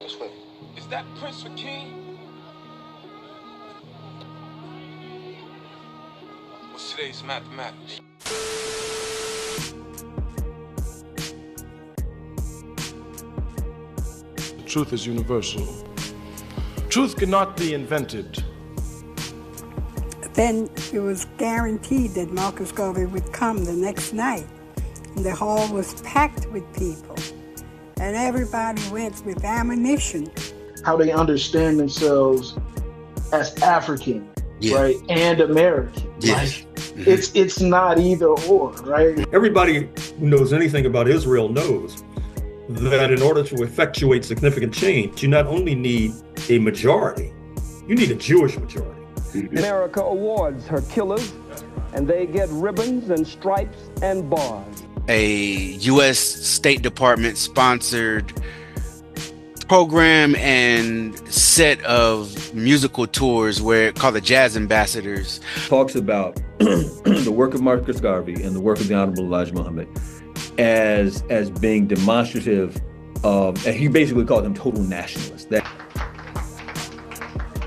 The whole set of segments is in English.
This way. Is that Prince for King? What's today's mathematics? Truth is universal. Truth cannot be invented. Then it was guaranteed that Marcus Garvey would come the next night. And the hall was packed with people. And everybody went with ammunition. How they understand themselves as African, right, and American. Yes. Like, it's not either or, right? Everybody who knows anything about Israel knows that in order to effectuate significant change, you not only need a majority, you need a Jewish majority. America awards her killers, and they get ribbons and stripes and bars. A U.S. State Department sponsored program and set of musical tours called the Jazz Ambassadors. Talks about the work of Marcus Garvey and the work of the Honorable Elijah Muhammad as being demonstrative of, and he basically called them total nationalists. But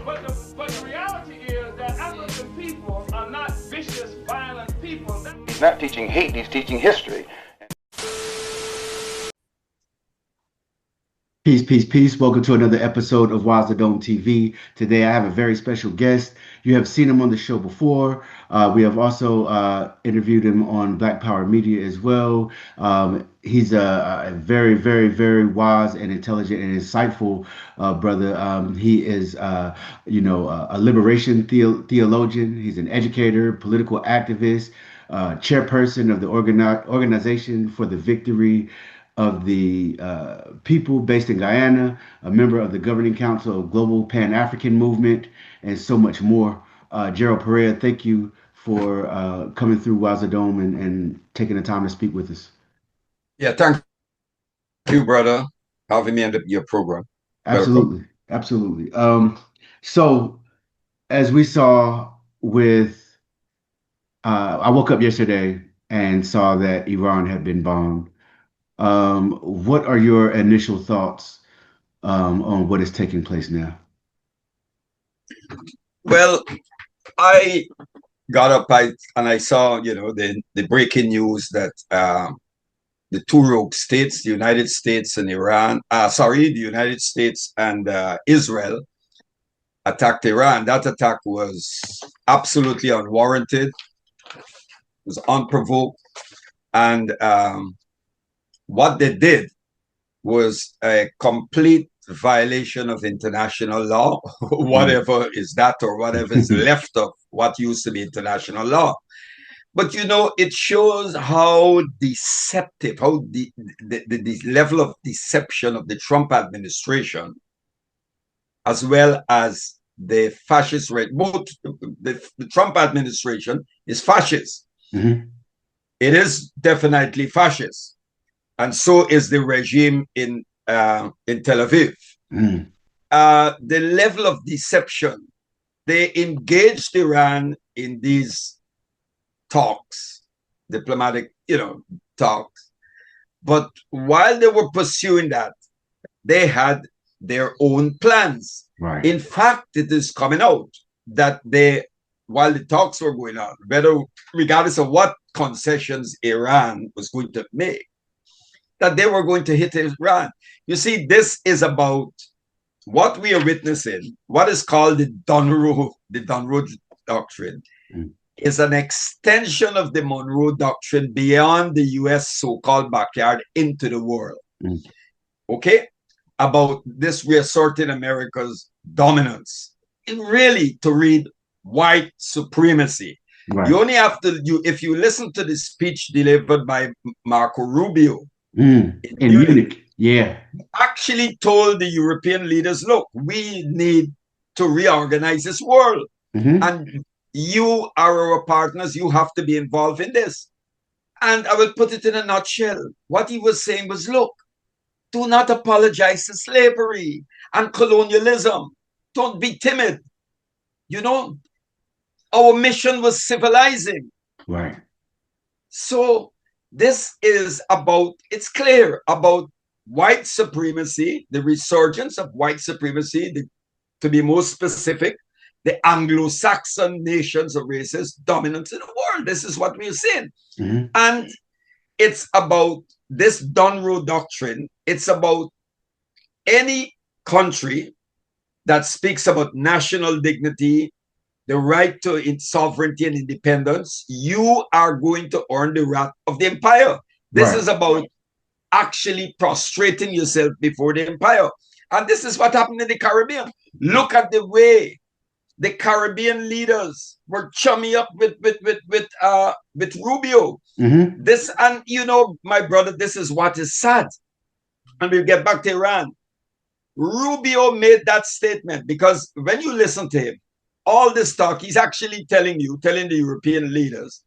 the reality is that African people are not vicious, violent people. He's not teaching hate, he's teaching history. Peace, peace, peace. Welcome to another episode of Wise the Dome TV. Today I have a very special guest. You have seen him on the show before. We have also interviewed him on Black Power Media as well. He's a very, very, very wise and intelligent and insightful brother. He is, a liberation theologian. He's an educator, political activist, chairperson of the Organization for the Victory of the People based in Guyana, a member of the Governing Council of Global Pan-African Movement, and so much more. Gerald Perreira, thank you for coming through Wazadome and taking the time to speak with us. Yeah, thank you, brother, having me on your program. Absolutely, absolutely. So, as we saw with, I woke up yesterday and saw that Iran had been bombed. What are your initial thoughts on what is taking place now? Well, I got up and I saw, the breaking news that the two rogue states, the United States and the United States and Israel attacked Iran. That attack was absolutely unwarranted, it was unprovoked, and what they did was a complete violation of international law, whatever is that, or whatever is left of what used to be international law. But, it shows how deceptive, how the level of deception of the Trump administration, as well as the fascist, both the Trump administration is fascist. Mm-hmm. It is definitely fascist. And so is the regime in Tel Aviv. Mm. The level of deception, they engaged Iran in these talks, diplomatic, talks. But while they were pursuing that, they had their own plans. Right. In fact, it is coming out that while the talks were going on, regardless of what concessions Iran was going to make, that they were going to hit Iran. You see, this is about what we are witnessing. What is called the Monroe Doctrine is an extension of the Monroe Doctrine beyond the U.S. so-called backyard into the world. Okay? About this reasserting America's dominance. And really, to read white supremacy. Right. You only have to, if you listen to the speech delivered by Marco Rubio, in Munich, actually told the European leaders, look, we need to reorganize this world. Mm-hmm. And you are our partners, you have to be involved in this. And I will put it in a nutshell. What he was saying was, look, do not apologize to slavery and colonialism. Don't be timid. Our mission was civilizing. Right. So this is about, it's clear about white supremacy, the resurgence of white supremacy, to be more specific, the Anglo-Saxon nations of races dominance in the world. This is what we're seeing. Mm-hmm. And it's about this Dunroe doctrine. It's about any country that speaks about national dignity, the right to sovereignty and independence. You are going to earn the wrath of the empire. This is about actually prostrating yourself before the empire. And this is what happened in the Caribbean. Look at the way the Caribbean leaders were chummy up with Rubio. Mm-hmm. This, and you know, my brother, this is what is sad. And we'll get back to Iran. Rubio made that statement because when you listen to him, all this talk, he's actually telling the European leaders,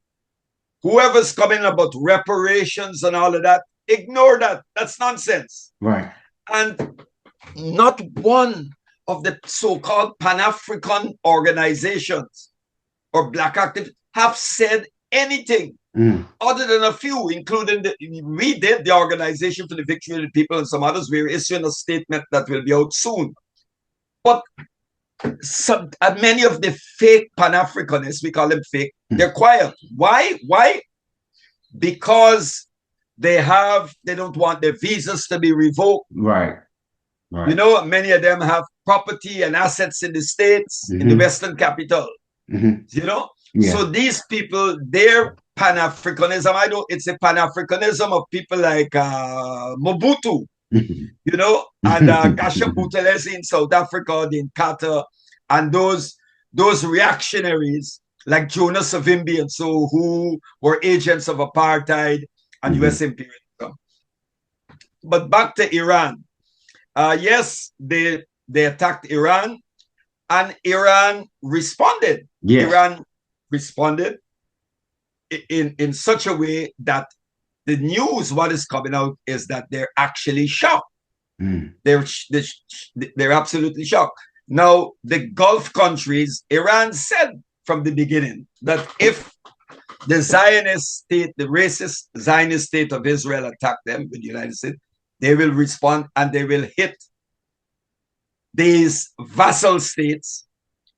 whoever's coming about reparations and all of that, ignore that. That's nonsense. Right. And not one of the so-called Pan-African organizations or black activists have said anything other than a few, including the Organization for the Victory of the People and some others. We're issuing a statement that will be out soon. But many of the fake Pan-Africanists, we call them fake, they're quiet. Why? Because they don't want their visas to be revoked. Right. You know, many of them have property and assets in the States, in the Western capital. You know? Yeah. So these people, their Pan-Africanism, it's a Pan-Africanism of people like Mobutu, you know, and Gasha Buthelezi in South Africa, in Qatar, and those reactionaries like Jonas Savimbi and so, who were agents of apartheid and US imperialism. But back to Iran. Yes, they attacked Iran, and Iran responded. Yeah. Iran responded in such a way that the news, what is coming out, is that they're actually shocked. They're absolutely shocked. Now, the Gulf countries, Iran said from the beginning that if the Zionist state, the racist Zionist state of Israel attack them with the United States, they will respond and they will hit these vassal states,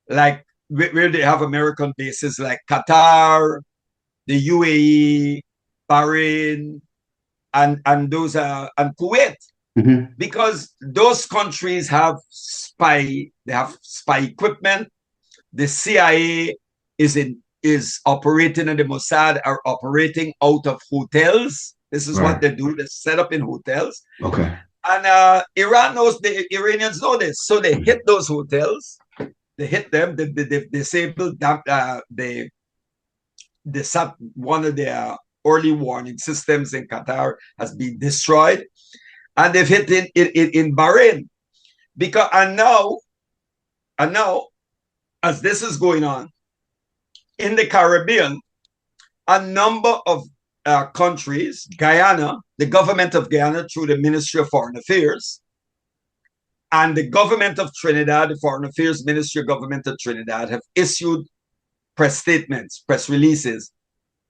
like where they have American bases, like Qatar, the UAE, Bahrain, and those and Kuwait, because those countries have spy equipment. The CIA is operating, and the Mossad are operating out of hotels. This is what they do. They set up in hotels. Okay. And Iran knows, the Iranians know this. So they hit those hotels. They hit them. They disabled one of their early warning systems in Qatar has been destroyed. And they've hit in Bahrain. And now, as this is going on, in the Caribbean, a number of countries, Guyana, the government of Guyana through the Ministry of Foreign Affairs, and the government of Trinidad, the Foreign Affairs Ministry, government of Trinidad, have issued press statements, press releases,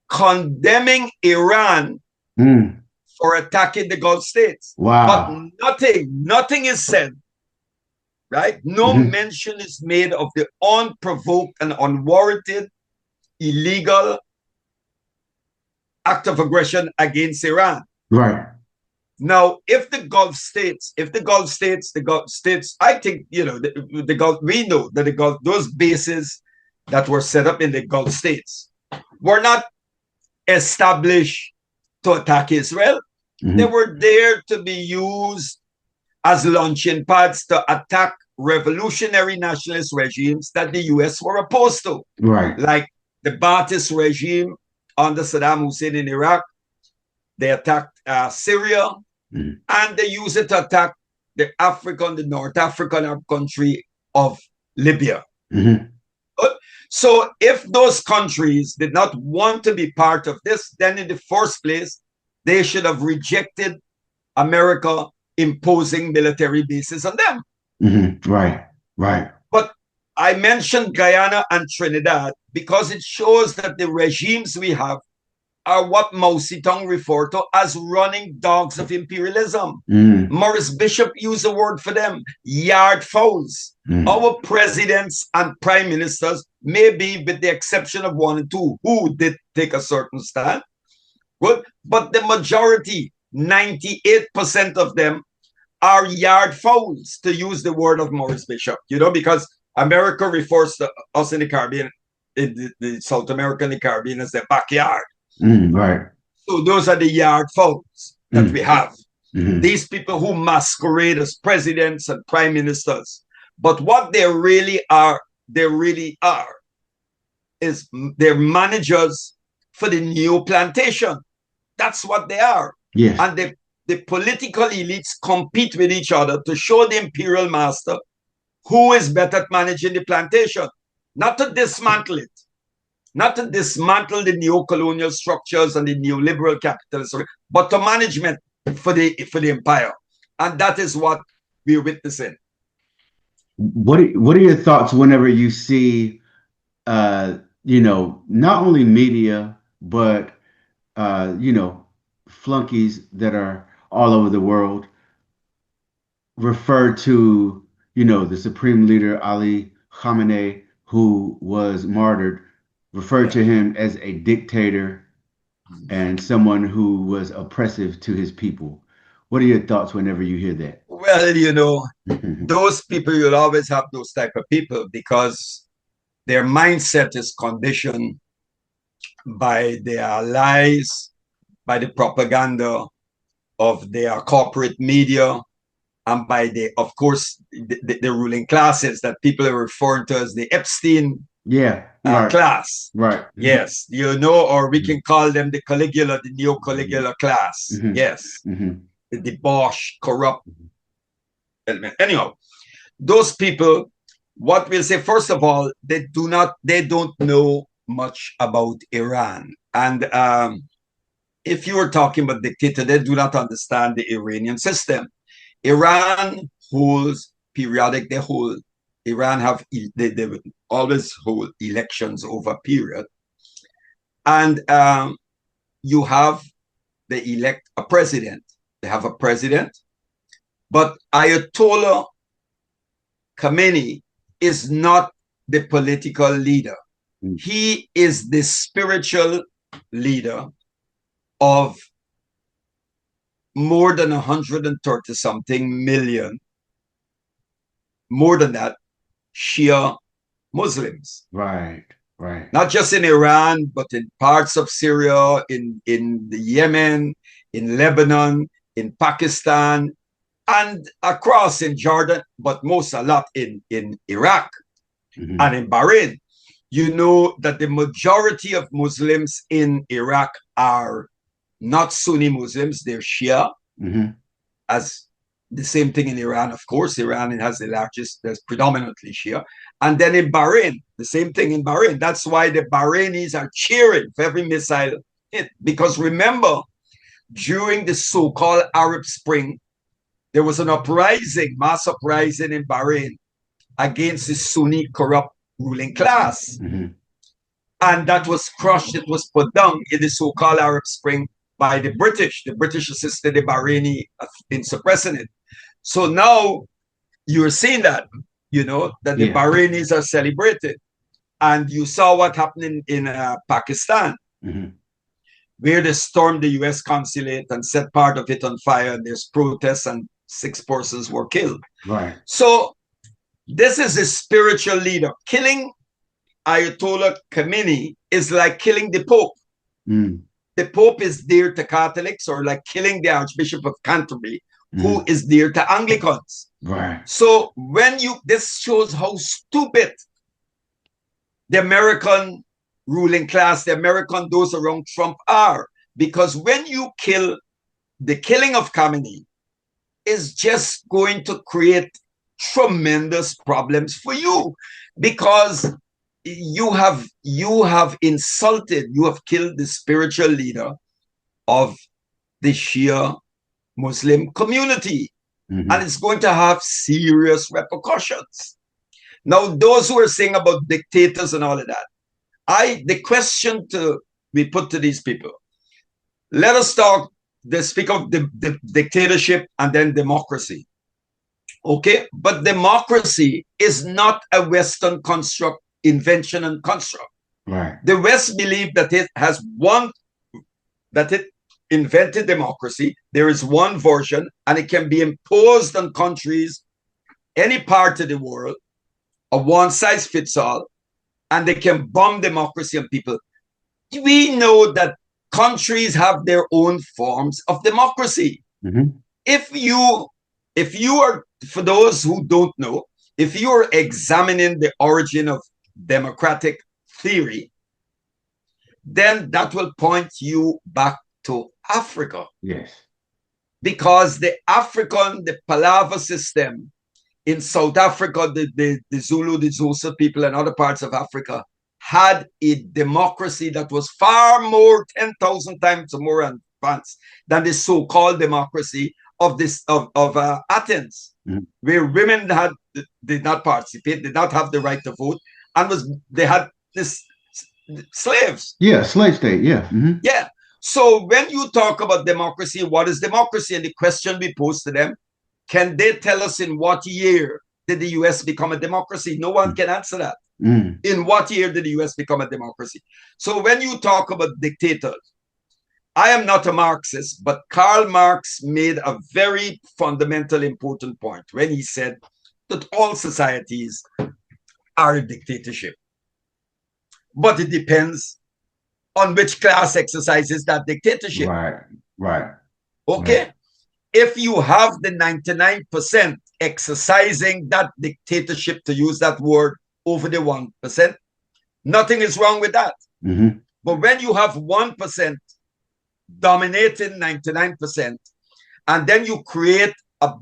condemning Iran for attacking the Gulf states. Wow. But nothing is said, right? No mention is made of the unprovoked and unwarranted, illegal act of aggression against Iran. Right. Now, if the Gulf states, I think, you know, the Gulf, we know that the Gulf, those bases that were set up in the Gulf states were not established to attack Israel. They were there to be used as launching pads to attack revolutionary nationalist regimes that the US were opposed to. Right. Like the Ba'athist regime under Saddam Hussein in Iraq. They attacked Syria, and they used it to attack the North African country of Libya. So if those countries did not want to be part of this, then in the first place, they should have rejected America imposing military bases on them. Right. But I mentioned Guyana and Trinidad because it shows that the regimes we have are what Mao Zedong referred to as running dogs of imperialism. Maurice Bishop used a word for them, yard fowls. Our presidents and prime ministers, maybe with the exception of 1 and 2, who did take a certain stand, good, but the majority, 98% of them, are yard fowls, to use the word of Maurice Bishop, you know, because America refers to us in the Caribbean, in the South America and the Caribbean, as their backyard. Right. So those are the yard fowls that we have. These people who masquerade as presidents and prime ministers. But what they really are is they're managers for the new plantation. That's what they are. Yes. And the political elites compete with each other to show the imperial master who is better at managing the plantation, not to dismantle it, not to dismantle the neo-colonial structures and the neoliberal capitalism, but to management for the empire. And that is what we're witnessing. What are your thoughts whenever you see, you know, not only media, but, you know, flunkies that are all over the world refer to, you know, the supreme leader, Ali Khamenei, who was martyred, referred to him as a dictator and someone who was oppressive to his people. What are your thoughts whenever you hear that? Well, you know, those people, you'll always have those type of people because their mindset is conditioned by their lies, by the propaganda of their corporate media, and by of course, the ruling classes that people are referring to as the Epstein class. Right. Yes, you know, or we can call them the Caligula, the neo-Caligula class. Yes. The debauched, corrupt element. Anyhow, those people, what we'll say, first of all, they don't know much about Iran. And if you were talking about dictator, they do not understand the Iranian system. Iran holds periodic, they always hold elections over a period. And they elect a president. They have a president. But Ayatollah Khamenei is not the political leader. He is the spiritual leader of more than 130 something million, more than that, Shia Muslims. Right. Not just in Iran, but in parts of Syria, in the Yemen, in Lebanon, in Pakistan, and across in Jordan, but a lot in Iraq and in Bahrain. You know that the majority of Muslims in Iraq are not Sunni Muslims, they're Shia. As the same thing in Iran, of course. Iran has the largest, there's predominantly Shia. And then in Bahrain, the same thing in Bahrain. That's why the Bahrainis are cheering for every missile hit. Because remember, during the so-called Arab Spring, there was an uprising, mass uprising in Bahrain against the Sunni corrupt ruling class. And that was crushed, it was put down in the so-called Arab Spring by the British. The British assisted the Bahraini in suppressing it. So now you're seeing that, you know, that the Bahrainis are celebrated. And you saw what happened in Pakistan, where they stormed the US consulate and set part of it on fire. And there's protests and 6 persons were killed. Right. So this is a spiritual leader. Killing Ayatollah Khamenei is like killing the Pope. The Pope is dear to Catholics, or like killing the Archbishop of Canterbury, who is dear to Anglicans. Right. So this shows how stupid the American ruling class, those around Trump are. Because when you the killing of Khamenei is just going to create tremendous problems for you, because you have insulted, you have killed the spiritual leader of the Shia Muslim community, and it's going to have serious repercussions. Now, those who are saying about dictators and all of that, the question to be put to these people, Let us talk. They speak of the dictatorship and then democracy. Okay, but democracy is not a Western construct, invention and construct. Right. The West believe that it has that it invented democracy. There is one version, and it can be imposed on countries, any part of the world, a one size fits all, and they can bomb democracy on people. We know that countries have their own forms of democracy. Mm-hmm. If you are, for those who don't know, if you are examining the origin of democratic theory, then that will point you back to Africa. Yes. Because the Palava system in South Africa, the Zulu, the Xhosa people and other parts of Africa had a democracy that was far more, 10,000 times more advanced than the so-called democracy of Athens, where women did not participate, did not have the right to vote, and they had this slaves. Yeah, slave state. Yeah. Mm-hmm. Yeah. So when you talk about democracy, what is democracy? And the question we pose to them, can they tell us in what year did the US become a democracy? No one can answer that. In what year did the US become a democracy? So when you talk about dictators, I am not a Marxist, but Karl Marx made a very fundamental, important point when he said that all societies are a dictatorship. But it depends on which class exercises that dictatorship. Right. Okay. Right. If you have the 99% exercising that dictatorship, to use that word, over the 1%, nothing is wrong with that. Mm-hmm. But when you have 1% dominating 99%, and then you create a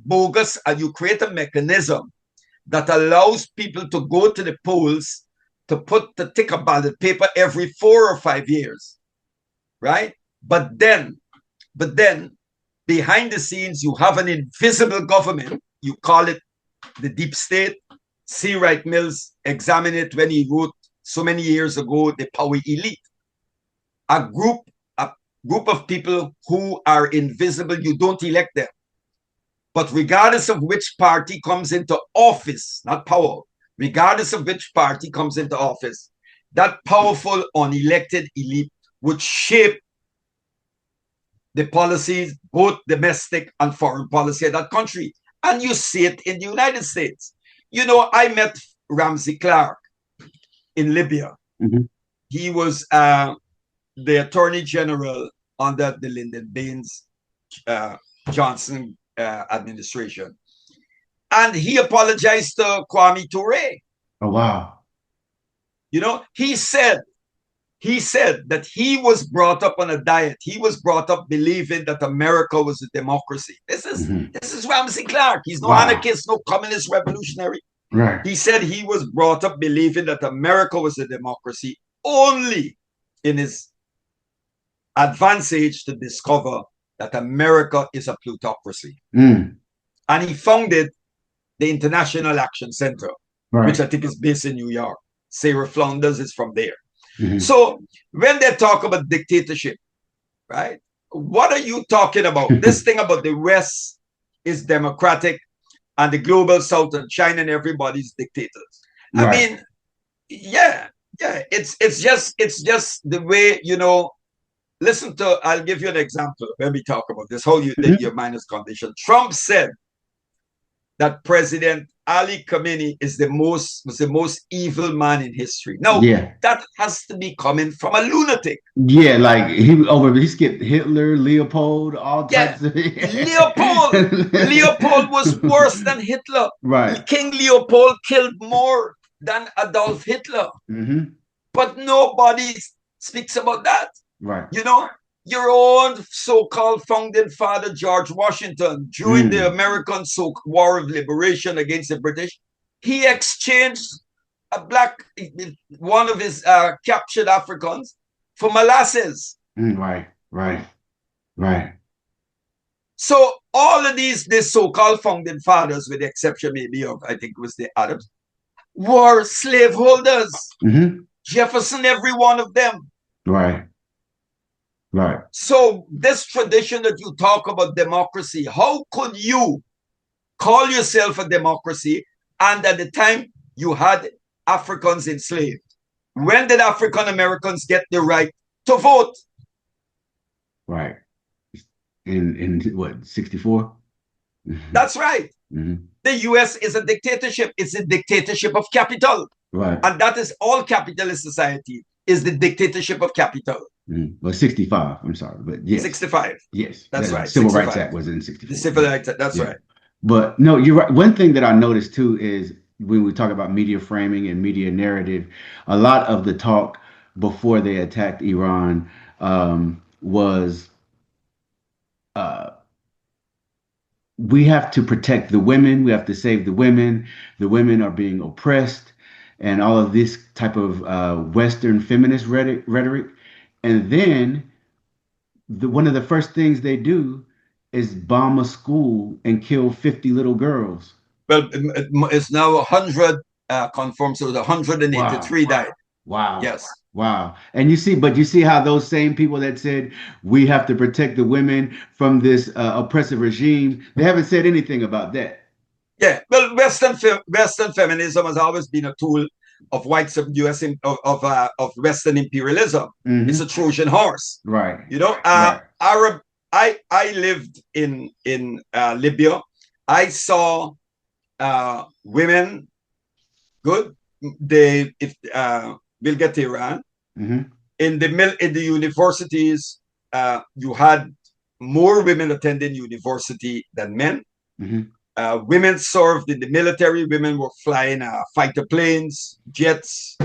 mechanism that allows people to go to the polls to take a ballot paper every 4 or 5 years, right? But then behind the scenes, you have an invisible government. You call it the deep state. C. Wright Mills examined it when he wrote so many years ago, The Power Elite. A group of people who are invisible. You don't elect them. But regardless of which party comes into office, not power, regardless of which party comes into office, that powerful unelected elite would shape the policies, both domestic and foreign policy of that country. And you see it in the United States. You know, I met Ramsey Clark in Libya. Mm-hmm. He was the Attorney General under the Lyndon Baines Johnson administration. And he apologized to Kwame Ture. Oh, wow. You know, he said that he was brought up on a diet. He was brought up believing that America was a democracy. This is Ramsey Clark. He's no anarchist, no communist revolutionary. Right. He said he was brought up believing that America was a democracy, only in his advanced age to discover that America is a plutocracy. And he founded the International Action Center, which I think is based in New York. Sarah Flounders is from there. So when they talk about dictatorship, right, what are you talking about? This thing about the West is democratic and the global South and China and everybody's dictators. I mean, it's just the way, you know. Listen to, I'll give you an example when we talk about this, how your mind is conditioned. Trump said that President Ali Khamenei was the most evil man in history. Now, that has to be coming from a lunatic. Yeah, like he skipped Hitler, Leopold, all types of Leopold was worse than Hitler. Right. King Leopold killed more than Adolf Hitler. But nobody speaks about that. Right. You know, your own so-called founding father, George Washington, during the American War of Liberation against the British, he exchanged one of his captured Africans for molasses. Right. So all of these so-called founding fathers, with the exception maybe of, I think it was the Adams, were slaveholders. Jefferson, every one of them. Right. Right. So this tradition that you talk about democracy, how could you call yourself a democracy and at the time you had Africans enslaved? When did African Americans get the right to vote? Right. In what, 64? That's right. Mm-hmm. The US is a dictatorship. It's a dictatorship of capital. Right. And that is all capitalist society, is the dictatorship of capital. Mm-hmm. Well, 65, I'm sorry, but yes. 65. Yes. That's right. Civil 65. Rights Act was in 64. The Civil Rights Act, that's right. But no, you're right. One thing that I noticed too is when we talk about media framing and media narrative, a lot of the talk before they attacked Iran was we have to protect the women, we have to save the women are being oppressed, and all of this type of Western feminist rhetoric. And then one of the first things they do is bomb a school and kill 50 little girls. Well, it's now 100 confirmed, so 183 died. Wow. Yes. Wow. And you see how those same people that said we have to protect the women from this oppressive regime, they haven't said anything about that. Yeah. Well, Western feminism has always been a tool of whites of Western imperialism. Mm-hmm. It's a Trojan horse. Right. You know, right. I lived in Libya. I saw women. Good. We'll get to Iran. Mm-hmm. In the universities, you had more women attending university than men. Mm-hmm. Women served in the military. Women were flying fighter planes, jets,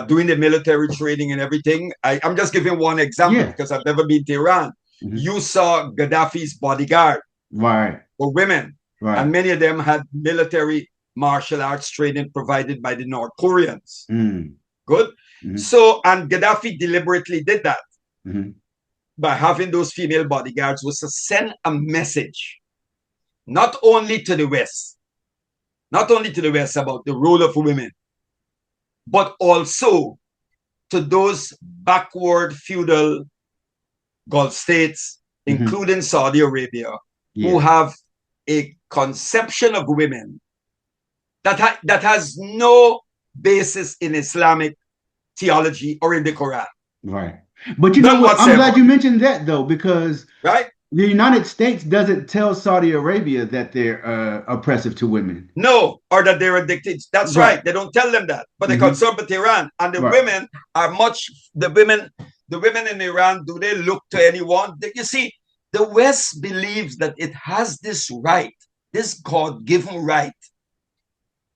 doing the military training and everything. I'm just giving one example because I've never been to Iran. Mm-hmm. You saw Gaddafi's bodyguard, right, were women, right, and many of them had military martial arts training provided by the North Koreans. Mm. Good. Mm-hmm. So, and Gaddafi deliberately did that by having those female bodyguards, was to send a message, not only to the West about the role of women, but also to those backward feudal Gulf states, including Saudi Arabia, who have a conception of women that has no basis in Islamic theology or in the Quran. Right. But you know what? I'm glad you mentioned that, though, because the United States doesn't tell Saudi Arabia that they're oppressive to women. No, or that they're addicted. That's right. They don't tell them that. But they're concerned with Iran. And the women are the women in Iran, do they look to anyone? You see, the West believes that it has this right, this God-given right,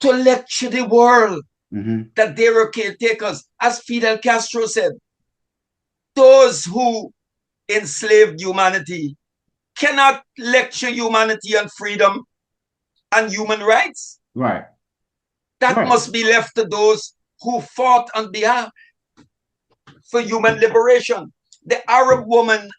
to lecture the world that they are caretakers. As Fidel Castro said, those who enslaved humanity cannot lecture humanity on freedom and human rights. Right. That must be left to those who fought on behalf for human liberation. The Arab woman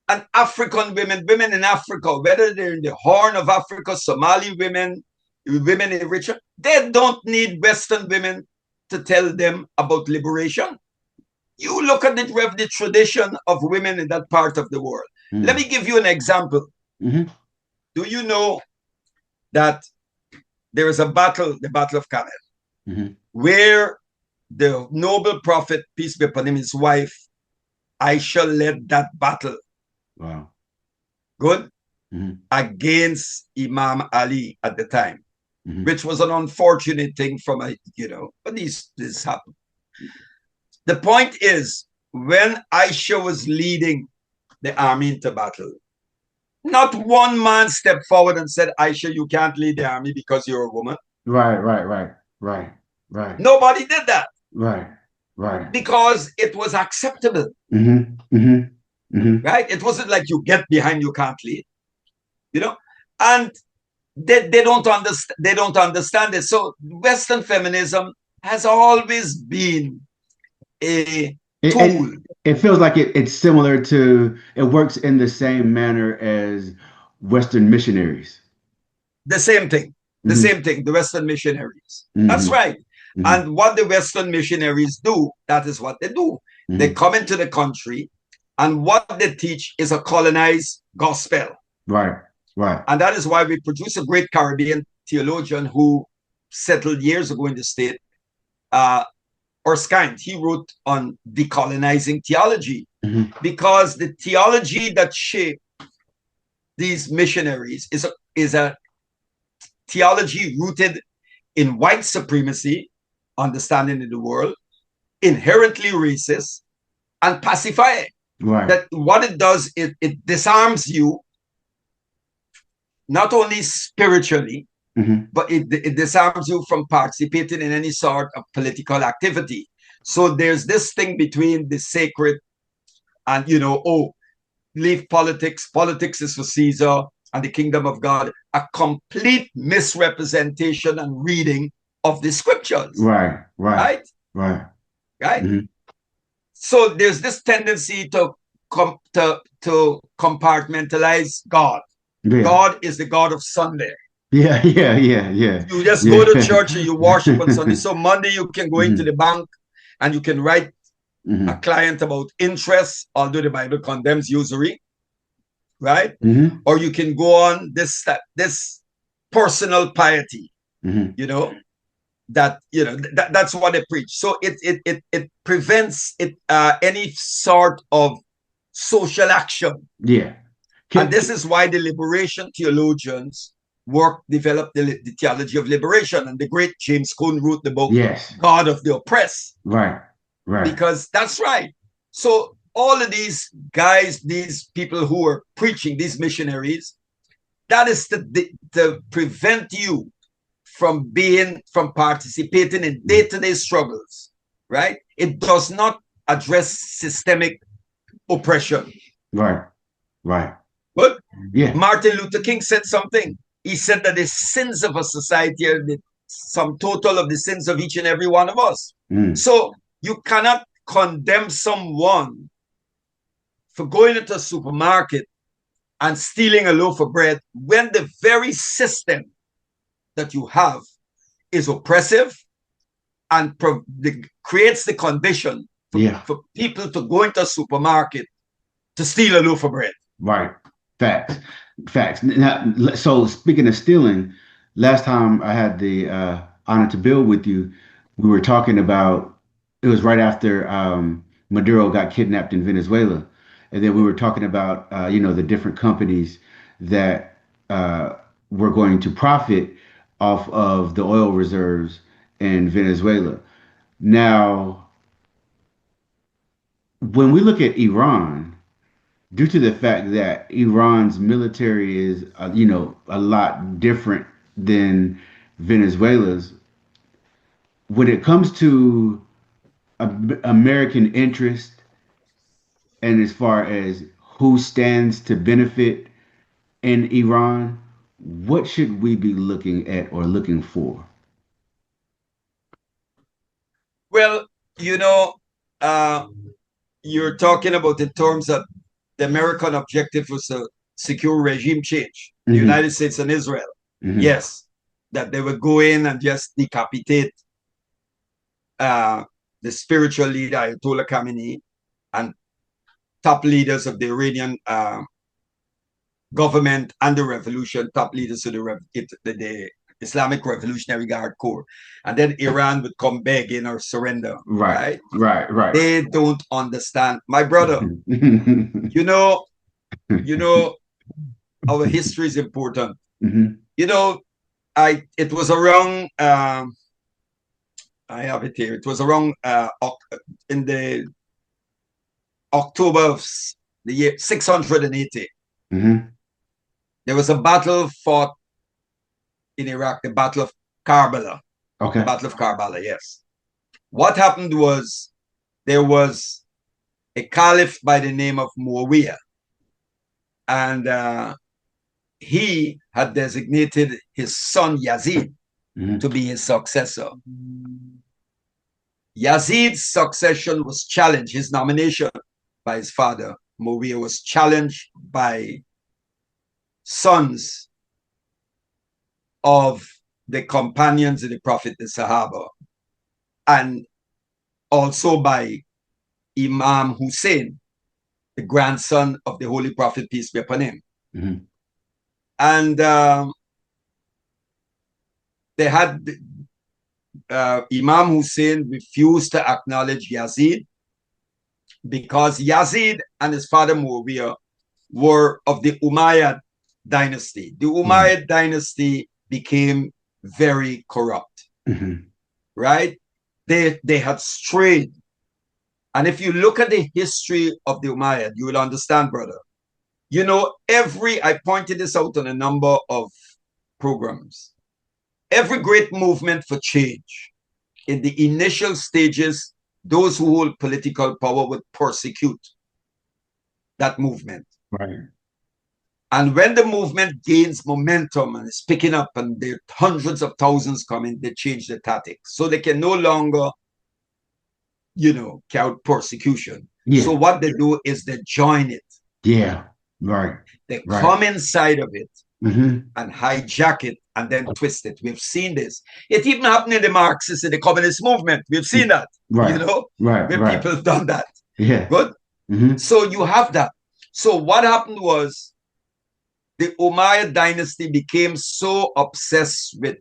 and African women in Africa, whether they're in the Horn of Africa, Somali women in Eritrea, they don't need Western women to tell them about liberation. You look at the tradition of women in that part of the world. Let me give you an example. Do you know that there is a battle, the Battle of Camel, where the noble prophet, peace be upon him, his wife, Aisha, led that battle. Wow. Good? Against Imam Ali at the time, which was an unfortunate thing from but this happened. The point is, when Aisha was leading the army into battle, not one man stepped forward and said, Aisha, you can't lead the army because you're a woman. Right. Nobody did that. Right. Because it was acceptable. Right? It wasn't like you get behind, you can't lead. And they don't understand it. So Western feminism has always been a tool. It feels like it's similar to, it works in the same manner as Western missionaries. The same thing. The Western missionaries. That's right. And what the Western missionaries do, that is what they do. They come into the country And what they teach is a colonized gospel. Right, right. And that is why we produce a great Caribbean theologian who settled years ago in the state, Erskine. He wrote on decolonizing theology, because the theology that shaped these missionaries is a theology rooted in white supremacy, understanding in the world, inherently racist, and pacifying. Right. That what it does, it disarms you, not only spiritually, but it disarms you from participating in any sort of political activity. So there's this thing between the sacred and, leave politics. Politics is for Caesar and the kingdom of God. A complete misrepresentation and reading of the scriptures. Right. So there's this tendency to compartmentalize God. Yeah. God is the God of Sunday. Yeah. You just go to church and you worship on Sunday. So Monday you can go into the bank and you can write a client about interest, although the Bible condemns usury, right? Or you can go on this personal piety, that's what they preach. So it prevents any sort of social action. Yeah. And this is why the liberation theologians developed the theology of liberation. And the great James Cone wrote the book, God of the Oppressed. Right. Because that's right. So all of these guys, these people who are preaching, these missionaries, that is to prevent you from participating in day-to-day struggles, right? It does not address systemic oppression. Right. But Martin Luther King said something. He said that the sins of a society are the sum total of the sins of each and every one of us. So you cannot condemn someone for going into a supermarket and stealing a loaf of bread when the very system that you have is oppressive and creates the condition for people to go into a supermarket to steal a loaf of bread. Right. Facts. Now, so speaking of stealing, last time I had the honor to build with you, we were talking about, it was right after Maduro got kidnapped in Venezuela. And then we were talking about, the different companies that were going to profit off of the oil reserves in Venezuela. Now, when we look at Iran, due to the fact that Iran's military is, a lot different than Venezuela's, when it comes to American interest, and as far as who stands to benefit in Iran, what should we be looking at or looking for? Well, you're talking about in terms of the American objective was a secure regime change, the United States and Israel. Yes, that they would go in and just decapitate the spiritual leader, Ayatollah Khamenei, and top leaders of the Iranian government and the revolution, top leaders of the Islamic Revolutionary Guard Corps. And then Iran would come begging or surrender. Right. They don't understand. My brother, our history is important. It was around, I have it here. It was around in the October of the year 680. There was a battle fought in Iraq, the Battle of Karbala. Okay. The Battle of Karbala, yes. What happened was there was a caliph by the name of Muawiyah, and he had designated his son Yazid to be his successor. Yazid's succession was challenged, his nomination by his father, Muawiyah, was challenged by sons of the companions of the Prophet, the Sahaba, and also by Imam Hussein, the grandson of the Holy Prophet, peace be upon him. Mm-hmm. And they had Imam Hussein refused to acknowledge Yazid because Yazid and his father Muawiyah were of the Umayyad dynasty. The Umayyad dynasty became very corrupt, right? They had strayed. And if you look at the history of the Umayyad, you will understand, brother. You know, I pointed this out on a number of programs. Every great movement for change, in the initial stages, those who hold political power would persecute that movement. Right. And when the movement gains momentum and is picking up and there are hundreds of thousands coming, they change the tactics. So they can no longer, you know, carry out persecution. Yeah. So what they do is they join it. Yeah. Right. They come inside of it and hijack it and then twist it. We've seen this. It even happened in the Marxist and the communist movement. We've seen that. Right. You know? Right. Where people have done that. Yeah. Good? So you have that. So what happened was the Umayyad dynasty became so obsessed with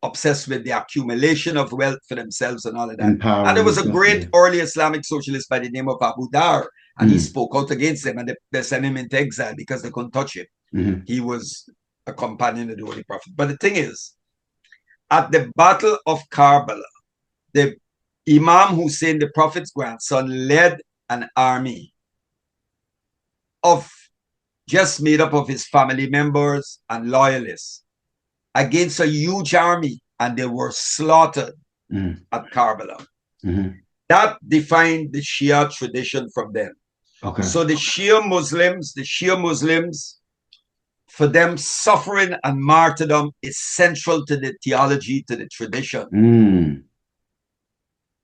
obsessed with the accumulation of wealth for themselves and all of that. And there was a great early Islamic socialist by the name of Abu Dar, and he spoke out against them, and they sent him into exile because they couldn't touch him. He was a companion of the Holy Prophet. But the thing is, at the Battle of Karbala, the Imam Hussein, the Prophet's grandson, led an army of just made up of his family members and loyalists against a huge army, and they were slaughtered at Karbala. That defined the Shia tradition from then. Okay. So the Shia Muslims, for them, suffering and martyrdom is central to the theology, to the tradition.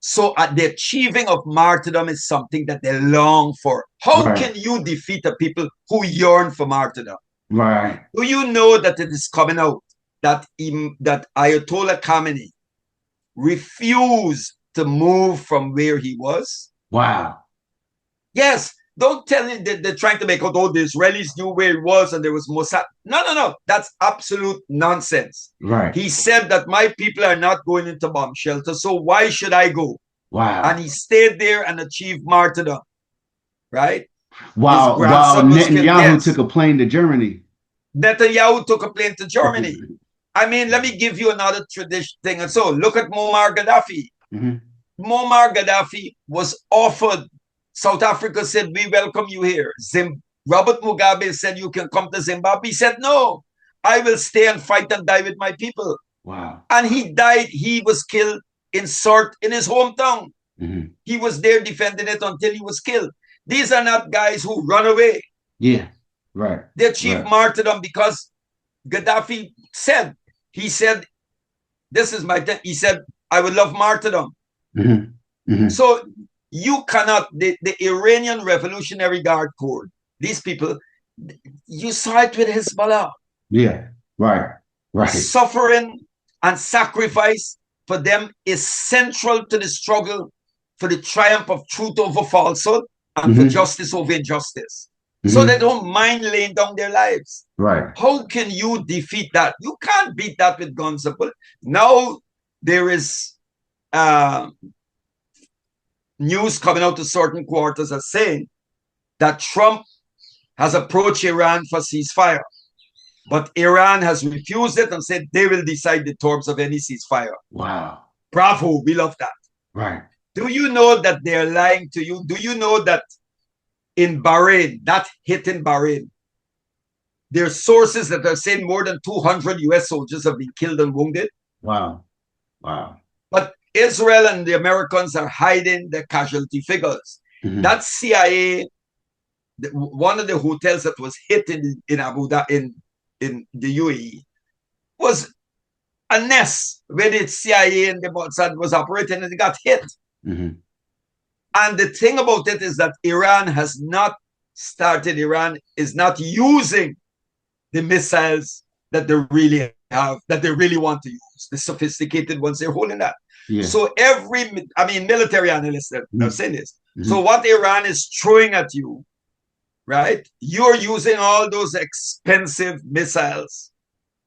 So the achieving of martyrdom is something that they long for. How can you defeat a people who yearn for martyrdom? Right. Do you know that it is coming out that Ayatollah Khamenei refused to move from where he was? Wow. Yes. Don't tell me that they're trying to make out, the Israelis knew where he was and there was Mossad. No. That's absolute nonsense. Right. He said that my people are not going into bomb shelter, so why should I go? Wow. And he stayed there and achieved martyrdom. Right? Wow. Netanyahu took a plane to Germany. Netanyahu took a plane to Germany. I mean, let me give you another tradition thing. And so look at Muammar Gaddafi. Muammar Gaddafi was offered. South Africa said, we welcome you here. Robert Mugabe said, you can come to Zimbabwe. He said, no, I will stay and fight and die with my people. Wow. And he died. He was killed in Sirte in his hometown. He was there defending it until he was killed. These are not guys who run away. Yeah, right. They achieved martyrdom because Gaddafi said, this is my thing. He said, I would love martyrdom. So you cannot, the Iranian Revolutionary Guard Corps, these people, you saw it with Hezbollah. Yeah, right. Suffering and sacrifice for them is central to the struggle for the triumph of truth over falsehood and for justice over injustice. So they don't mind laying down their lives. Right. How can you defeat that? You can't beat that with guns and bullets. Now there is news coming out of certain quarters are saying that Trump has approached Iran for ceasefire, but Iran has refused it and said they will decide the terms of any ceasefire. Wow. Bravo, we love that. Right. Do you know that they're lying to you? Do you know that in Bahrain, that hit in Bahrain, there are sources that are saying more than 200 US soldiers have been killed and wounded? Wow. But Israel and the Americans are hiding the casualty figures. That CIA, one of the hotels that was hit in Abu Dhabi, in the UAE, was a nest where the CIA and the Mossad was operating, and it got hit. And the thing about it is that Iran is not using the missiles that they really have that they really want to use. The sophisticated ones, they're holding that. Yeah. So military analysts are saying this. Mm-hmm. So what Iran is throwing at you, right? You're using all those expensive missiles.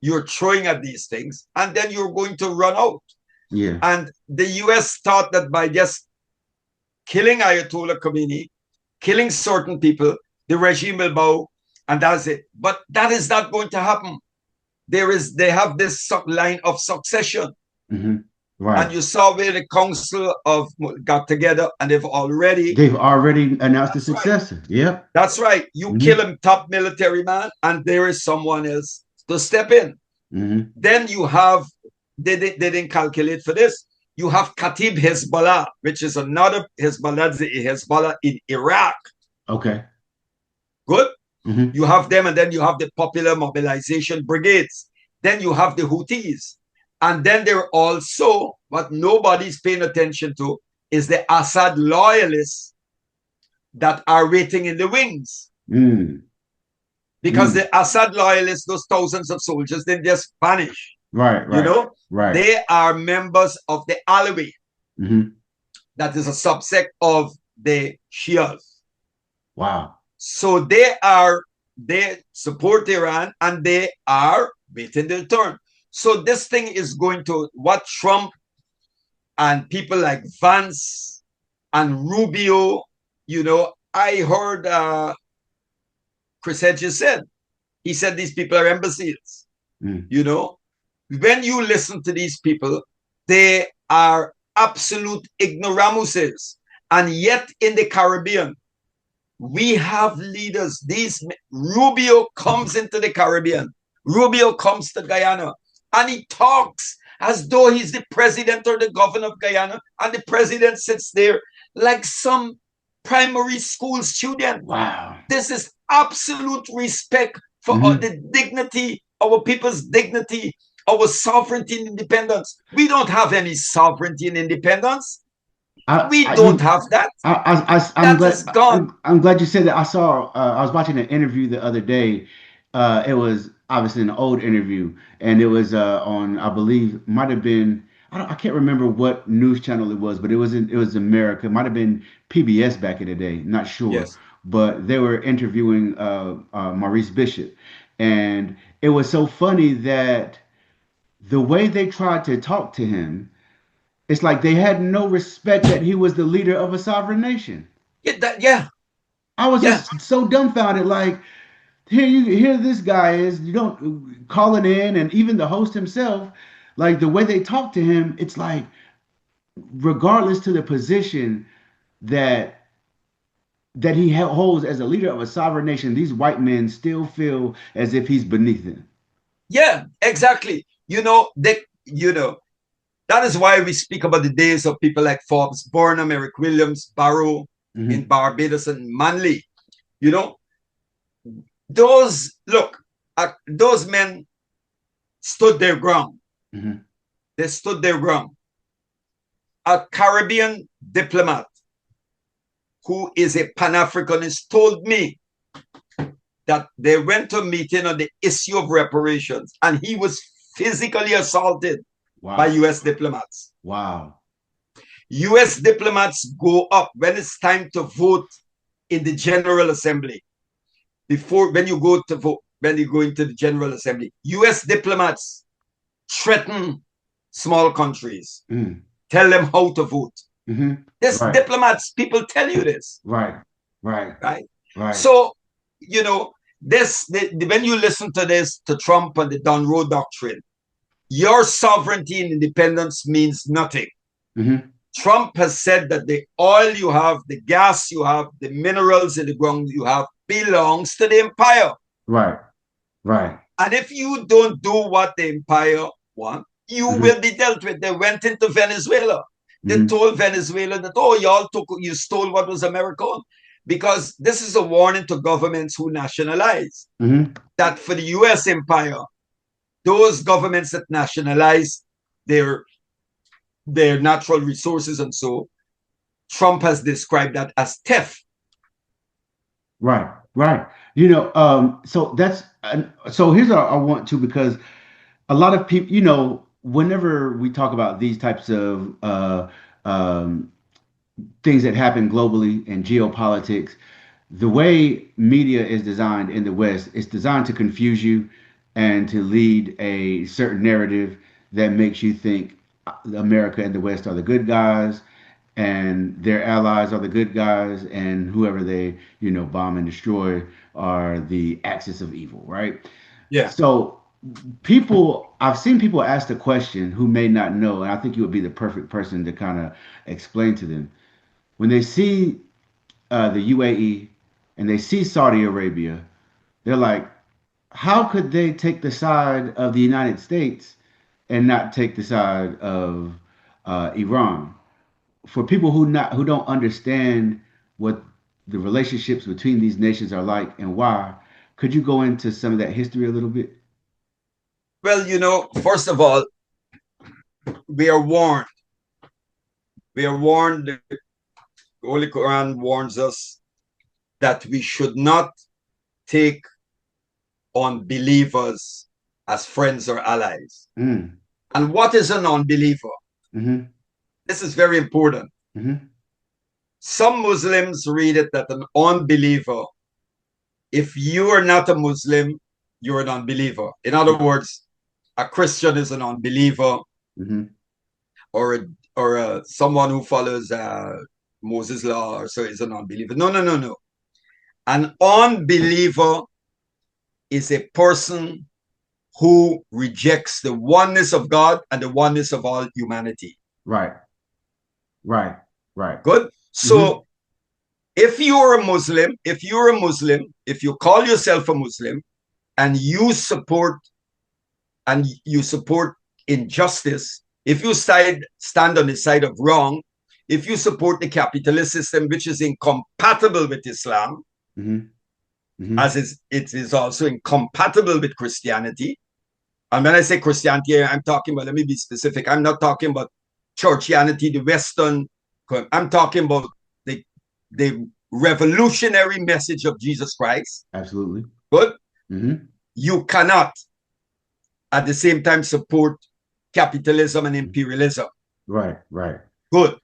You're throwing at these things, and then you're going to run out. Yeah. And the US thought that by just killing Ayatollah Khomeini, killing certain people, the regime will bow, and that's it. But that is not going to happen. They have this line of succession. Mm-hmm. Right. And you saw where the council got together, and they've already announced the successor. Right. Yep. That's right. You kill him, top military man, and there is someone else to step in. Mm-hmm. Then you have, they didn't calculate for this. You have Khatib Hezbollah, which is another Hezbollah in Iraq. Okay. Good. Mm-hmm. You have them, and then you have the Popular Mobilization Brigades. Then you have the Houthis. And then there are also, what nobody's paying attention to, is the Assad loyalists that are waiting in the wings. Because the Assad loyalists, those thousands of soldiers, they just vanish. Right. You know? Right. They are members of the Alawi. Mm-hmm. That is a subsect of the Shias. Wow. So they support Iran, and they are waiting their turn. So this thing is going to, what Trump and people like Vance and Rubio, you know, I heard Chris Hedges said, he said these people are imbeciles. You know, when you listen to these people, they are absolute ignoramuses. And yet in the Caribbean, we have leaders. Rubio comes into the Caribbean. Rubio comes to Guyana. And he talks as though he's the president or the governor of Guyana. And the president sits there like some primary school student. Wow. This is absolute respect for the dignity, our people's dignity, our sovereignty and independence. We don't have any sovereignty and independence. We don't have that. I'm glad you said that. I was watching an interview the other day. It was obviously an old interview, and it was on, I believe, might have been, I can't remember what news channel it was, but it was America. It might have been PBS back in the day, not sure. Yes. But they were interviewing Maurice Bishop, and it was so funny that the way they tried to talk to him, it's like they had no respect that he was the leader of a sovereign nation. Yeah. I was just so dumbfounded. Like, here this guy is, you don't calling in, and even the host himself, like the way they talk to him, it's like, regardless to the position that he holds as a leader of a sovereign nation, these white men still feel as if he's beneath them. Yeah, exactly. That is why we speak about the days of people like Forbes Burnham, Eric Williams, Barrow in Barbados, and Manley. You know, those men stood their ground. They stood their ground. A Caribbean diplomat who is a Pan-Africanist told me that they went to a meeting on the issue of reparations, and he was physically assaulted by U.S. diplomats. Wow. U.S. diplomats go up when it's time to vote in the General Assembly. When you go into the General Assembly, U.S. diplomats threaten small countries, tell them how to vote. Diplomats, people tell you this. Right. So, when you listen to this, to Trump and the Dunroe Doctrine, your sovereignty and independence means nothing. Trump has said that the oil you have, the gas you have, the minerals in the ground you have belongs to the empire. Right. And if you don't do what the empire wants, you will be dealt with. They went into Venezuela. They told Venezuela that, you stole what was American. Because this is a warning to governments who nationalize. That for the U.S. empire, those governments that nationalize their natural resources and so, Trump has described that as theft. Right. So here's what I want to, because a lot of people, you know, whenever we talk about these types of things that happen globally and geopolitics, the way media is designed in the West, it's designed to confuse you and to lead a certain narrative that makes you think America and the West are the good guys and their allies are the good guys and whoever they, you know, bomb and destroy are the axis of evil, right? Yeah. So people, I've seen people ask the question who may not know, and I think you would be the perfect person to kind of explain to them. When they see the UAE and they see Saudi Arabia, they're like, how could they take the side of the United States and not take the side of Iran? For people who don't understand what the relationships between these nations are like and why, could you go into some of that history a little bit? Well, you know, first of all, we are warned. We are warned. The Holy Quran warns us that we should not take unbelievers as friends or allies. Mm. And what is an unbeliever? Mm-hmm. This is very important. Mm-hmm. Some Muslims read it that an unbeliever, if you are not a Muslim, you're an unbeliever. In other words, a Christian is an unbeliever, Mm-hmm. or someone who follows Moses' law or so is an unbeliever. No, no, no, no. An unbeliever is a person who rejects the oneness of God and the oneness of all humanity. Right. Right. Right. Good. So if you're a Muslim, if you call yourself a Muslim and you support injustice, if you stand on the side of wrong, if you support the capitalist system, which is incompatible with Islam, as it is also incompatible with Christianity. And when I say Christianity, I'm talking about, let me be specific, I'm not talking about churchianity, the Western, I'm talking about the revolutionary message of Jesus Christ. Absolutely. Good. You cannot at the same time support capitalism and imperialism. Right, right. Good.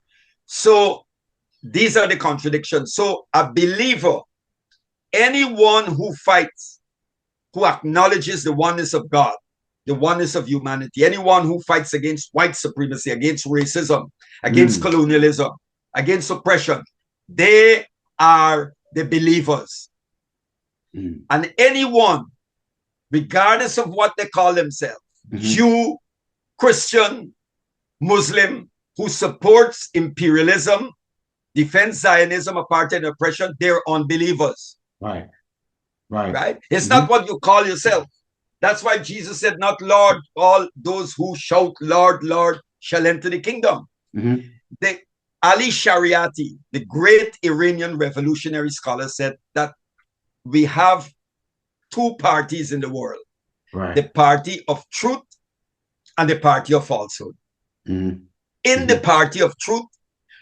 So these are the contradictions. So a believer, anyone who fights, who acknowledges the oneness of God, the oneness of humanity, anyone who fights against white supremacy, against racism, against colonialism, against oppression, they are the believers. And anyone, regardless of what they call themselves, Jew, Christian, Muslim, who supports imperialism, defends Zionism, apartheid, and oppression, they're unbelievers. Right. Right. Right? It's not what you call yourself. That's why Jesus said, not Lord, all those who shout, Lord, Lord, shall enter the kingdom. The Ali Shariati, the great Iranian revolutionary scholar, said that we have two parties in the world. Right. The party of truth and the party of falsehood. In the party of truth,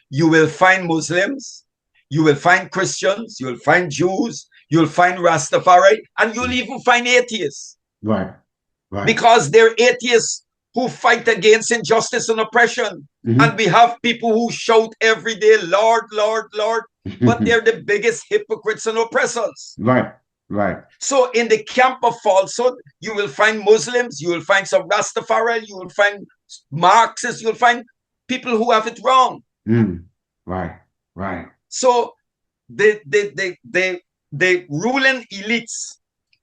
you will find Muslims, you will find Christians, you will find Jews, you'll find Rastafari, and you'll even find atheists. Right. Right. Because they're atheists who fight against injustice and oppression. And we have people who shout every day, Lord, Lord, Lord, but they're the biggest hypocrites and oppressors. Right. Right. So in the camp of falsehood, you will find Muslims, you will find some Rastafari, you will find Marxists, you'll find people who have it wrong. Right. Right. So the ruling elites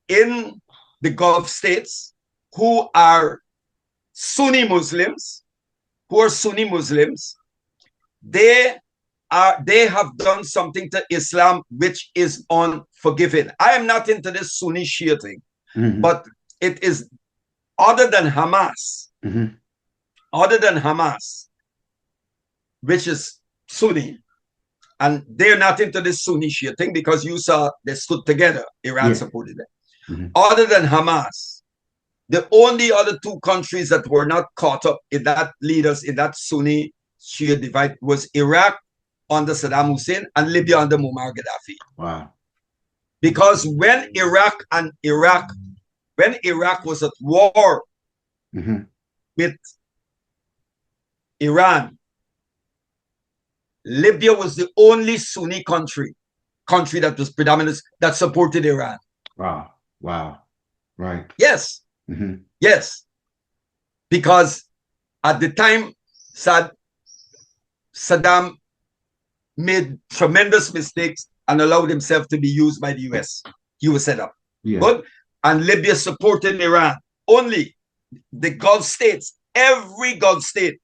in the Gulf states who are Sunni Muslims, they have done something to Islam which is unforgiving. I am not into this Sunni Shia thing, but it is other than Hamas, which is Sunni, and they're not into this Sunni Shia thing because you saw they stood together. Iran supported them. Other than Hamas, the only other two countries that were not caught up in that leaders in that Sunni Shia divide was Iraq under Saddam Hussein and Libya under Muammar Gaddafi. Wow. Because when Iraq was at war with Iran. Libya was the only Sunni country that was predominant that supported Iran. Wow. Wow. Right. Yes. Yes. Because at the time, Saddam made tremendous mistakes and allowed himself to be used by the US. He was set up. Yeah. But and Libya supported Iran. Only the Gulf states, every Gulf state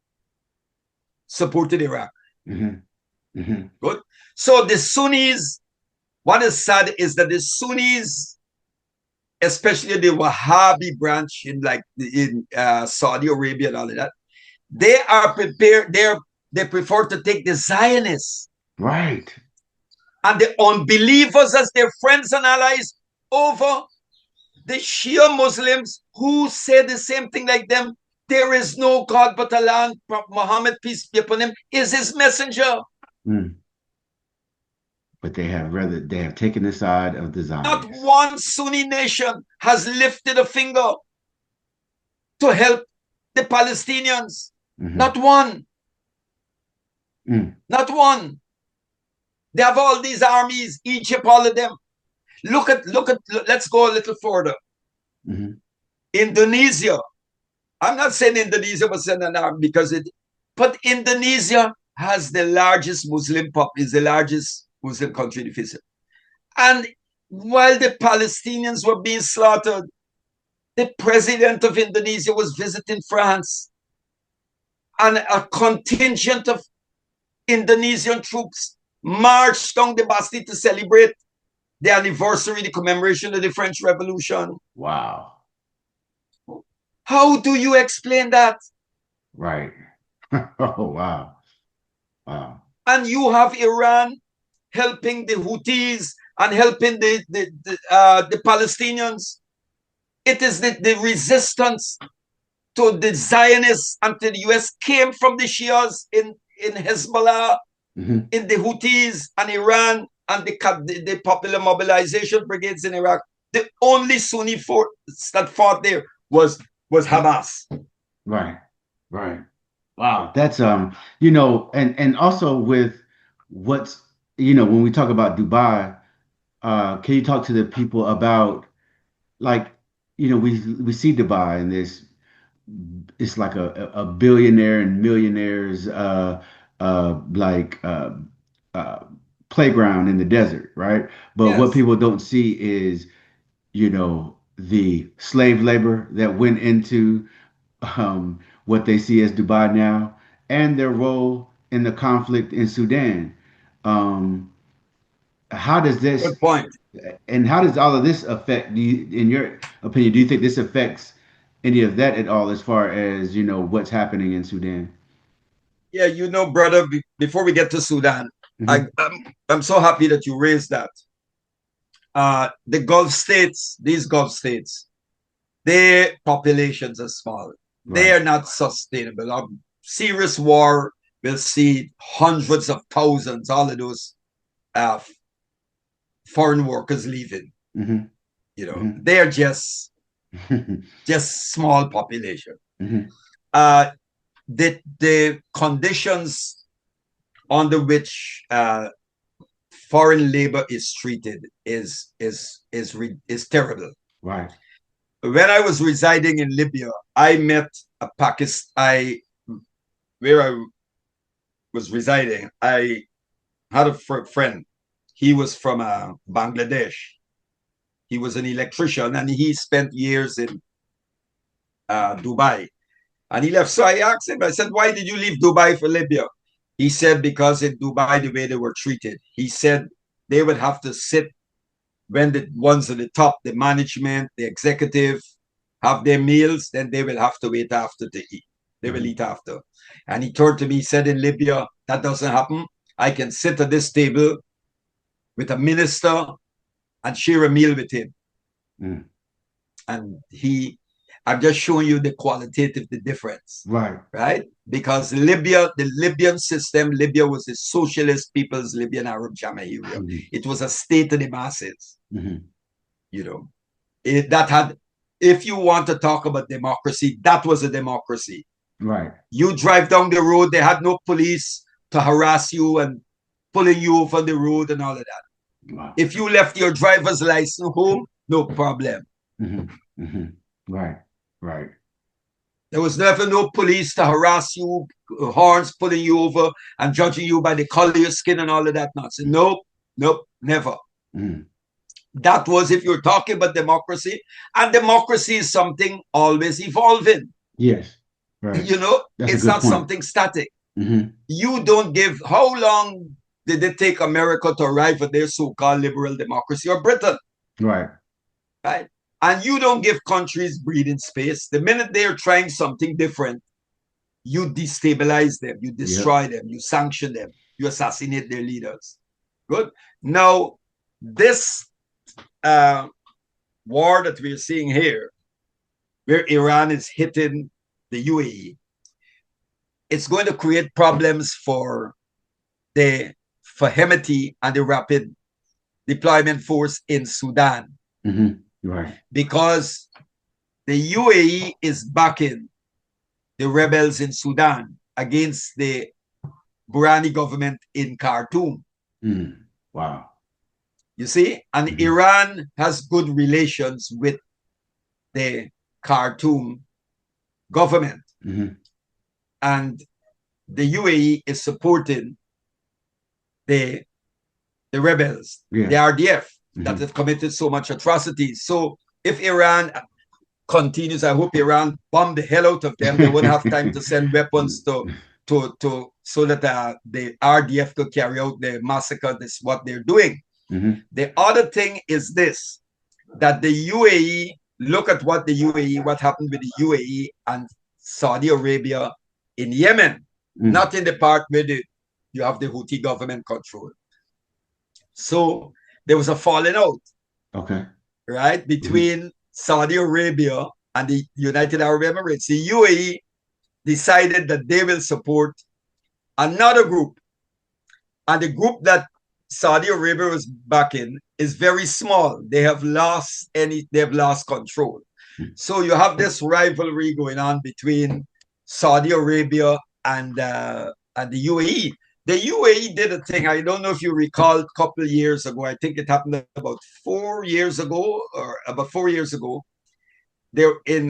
supported Iraq. Good. So the Sunnis, what is sad is that the Sunnis, especially the Wahhabi branch in Saudi Arabia and all of that, they are prepared. They prefer to take the Zionists, right, and the unbelievers as their friends and allies over the Shia Muslims who say the same thing like them. There is no God but Allah. Muhammad, peace be upon him, is his messenger. But they have taken the side of the Zionists. Not one Sunni nation has lifted a finger to help the Palestinians. Not one. Not one. They have all these armies, Egypt, all of them. Let's go a little further. Indonesia. I'm not saying Indonesia was sent an army but Indonesia has the largest is the largest Muslim country in the visit. And while the Palestinians were being slaughtered, the president of Indonesia was visiting France, and a contingent of Indonesian troops marched down the Bastille to celebrate the anniversary, the commemoration of the French Revolution. Wow. How do you explain that? Right. Oh, wow. Wow. And you have Iran helping the Houthis and helping the Palestinians. It is the resistance to the Zionists and to the US came from the Shias in Hezbollah, in the Houthis and Iran and the Popular Mobilization Brigades in Iraq. The only Sunni force that fought there was Hamas. Right. Right. Wow. That's and also with what's when we talk about Dubai, can you talk to the people about we see Dubai and it's like a billionaire and millionaires playground in the desert, right? But what people don't see is the slave labor that went into what they see as Dubai now, and their role in the conflict in Sudan. How does this? Good point. And how does all of this affect? In your opinion, do you think this affects any of that at all, as far as what's happening in Sudan? Yeah, brother. Before we get to Sudan, I'm so happy that you raised that. The Gulf states, these Gulf states, their populations are small. Right. They are not sustainable. A serious war will see hundreds of thousands, all of those foreign workers leaving. They are just small population. The conditions under which foreign labor is treated is terrible. Right. When I was residing in Libya, I met a where I was residing, I had a friend. He was from Bangladesh. He was an electrician, and he spent years in Dubai. And he left. So I asked him, I said, why did you leave Dubai for Libya? He said, because in Dubai, the way they were treated. He said they would have to sit when the ones at the top, the management, the executive, have their meals, then they will have to wait after to eat. They will eat after. And he turned to me, he said, in Libya, that doesn't happen. I can sit at this table with a minister and share a meal with him. And I'm just showing you the difference. Right. Right? Because Libya, the Libyan system, Libya was the socialist people's Libyan Arab Jamahiriya. It was a state of the masses. That had if you want to talk about democracy, that was a democracy. Right. You drive down the road, they had no police to harass you and pulling you off on the road and all of that. Wow. If you left your driver's license home, no problem. Mm-hmm. Mm-hmm. Right. Right. There was never no police to harass you, horns pulling you over and judging you by the color of your skin and all of that nonsense. Nope, nope, never. Mm. That was if you're talking about democracy, and democracy is something always evolving. Yes, right. You know, That's it's not something static. Mm-hmm. You don't give, how long did it take America to arrive at their so-called liberal democracy, or Britain? Right. Right. And you don't give countries breathing space. The minute they're trying something different, you destabilize them, you destroy them, you sanction them, you assassinate their leaders. Good. Now, this war that we're seeing here, where Iran is hitting the UAE, it's going to create problems for Hemeti and the Rapid Deployment Force in Sudan. Mm-hmm. Right. Because the UAE is backing the rebels in Sudan against the Burhani government in Khartoum. Mm. Wow. You see? And Iran has good relations with the Khartoum government. Mm-hmm. And the UAE is supporting the rebels, the RDF, that have committed so much atrocities. So if Iran continues, I hope Iran bomb the hell out of them. They won't have time to send weapons so that the RDF could carry out the massacre. This is what they're doing. Mm-hmm. The other thing is this, that the UAE, look at what happened with the UAE and Saudi Arabia in Yemen, not in the part where you have the Houthi government control. So there was a falling out, right, between Saudi Arabia and the United Arab Emirates. The UAE decided that they will support another group, and the group that Saudi Arabia was backing is very small. They have lost control. So you have this rivalry going on between Saudi Arabia and the UAE. The UAE did a thing, I don't know if you recall, a couple of years ago, I think it happened about 4 years ago, they're in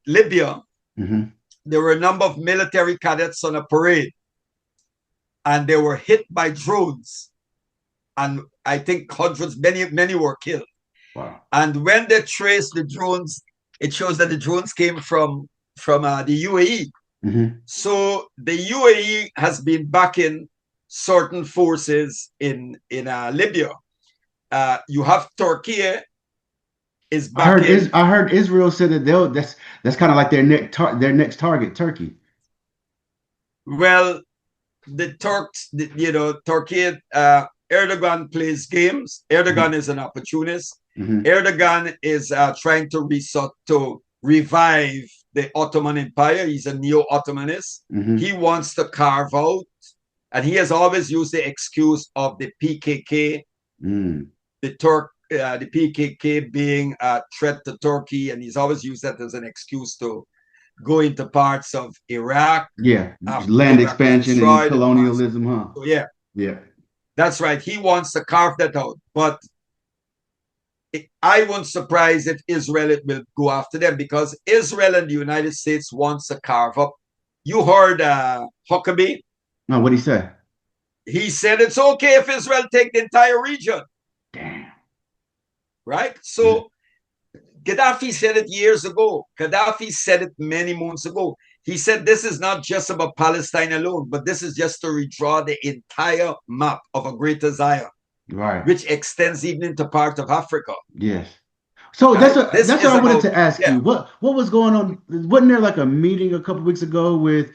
Libya. Mm-hmm. There were a number of military cadets on a parade, and they were hit by drones. And I think hundreds, many were killed. Wow. And when they traced the drones, it shows that the drones came from the UAE. Mm-hmm. So the UAE has been backing certain forces in Libya. You have Turkey is backing. I heard Israel said that that's kind of like their next target, Turkey. Well, the Turks, Turkey, Erdogan plays games. Erdogan is an opportunist. Mm-hmm. Erdogan is trying to revive the Ottoman Empire. He's a neo-Ottomanist. Mm-hmm. He wants to carve out, and he has always used the excuse of the PKK, the PKK being a threat to Turkey, and he's always used that as an excuse to go into parts of Iraq. Yeah, land expansion and colonialism, huh? So, yeah, that's right. He wants to carve that out, but I won't surprise if Israel will go after them, because Israel and the United States wants to carve up. You heard Huckabee? No, what'd he say? He said it's okay if Israel take the entire region. Damn. Right? So Gaddafi said it years ago. Gaddafi said it many months ago. He said this is not just about Palestine alone, but this is just to redraw the entire map of a greater Zion. Right. Which extends even into part of Africa. Yes. So that's what I wanted to ask you. What was going on? Wasn't there like a meeting a couple weeks ago with